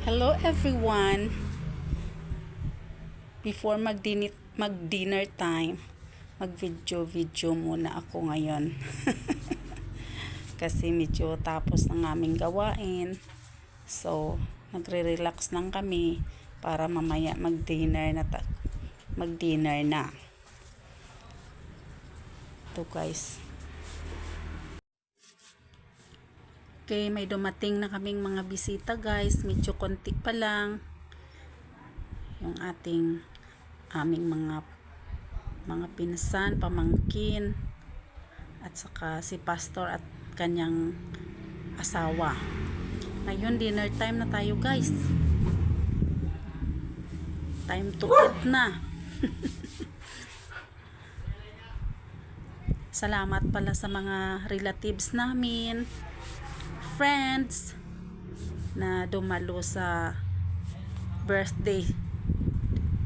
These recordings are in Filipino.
Hello everyone. Before mag-dinner time, mag-video muna ako ngayon. Kasi medyo tapos ng aming gawain. So, nagre-relax lang kami para mamaya mag-dinner na. Ito guys. Okay, may dumating na kaming mga bisita guys. Medyo konti pa lang. Yung aming mga pinsan, pamangkin, at saka si pastor at kanyang asawa. Ngayon, dinner time na tayo guys. Time to eat na. Salamat pala sa mga relatives namin, friends na dumalo sa birthday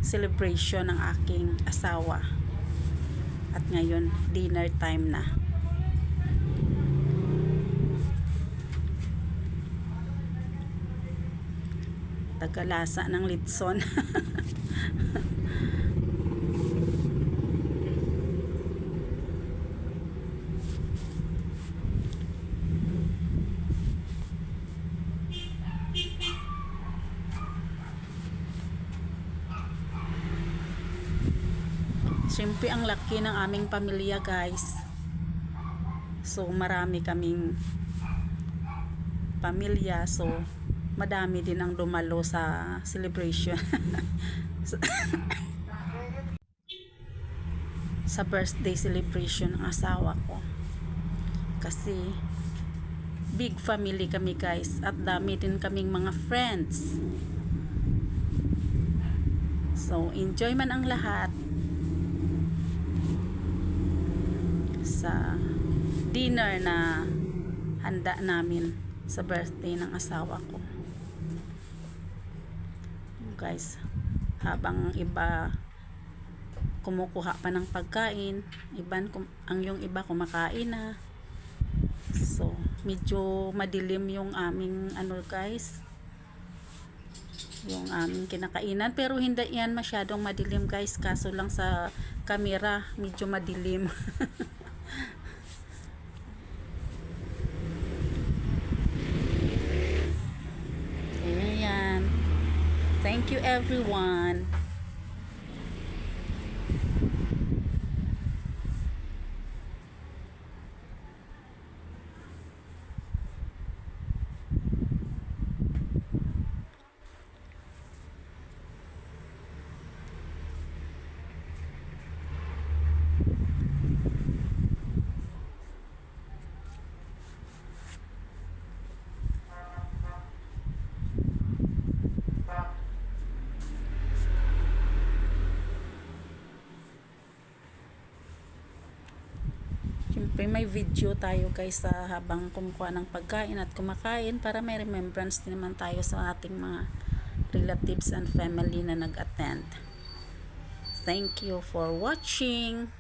celebration ng aking asawa. At ngayon, dinner time na. Tagalasa ng litson. Siyempre, ang laki ng aming pamilya guys. So, marami kaming pamilya. So, madami din ang dumalo sa celebration. Sa birthday celebration ng asawa ko. Kasi, big family kami guys. At dami din kaming mga friends. So, enjoy man ang lahat sa dinner na handa namin sa birthday ng asawa ko. Guys, habang iba kumukuha pa ng pagkain, ang yung iba kumakain na. So, medyo madilim yung aming guys, yung aming kinakainan, pero hindi yan masyadong madilim guys, kaso lang sa camera medyo madilim. Ayan. Thank you everyone. Siyempre may video tayo guys sa habang kumukuha ng pagkain at kumakain para may remembrance din naman tayo sa ating mga relatives and family na nag-attend. Thank you for watching.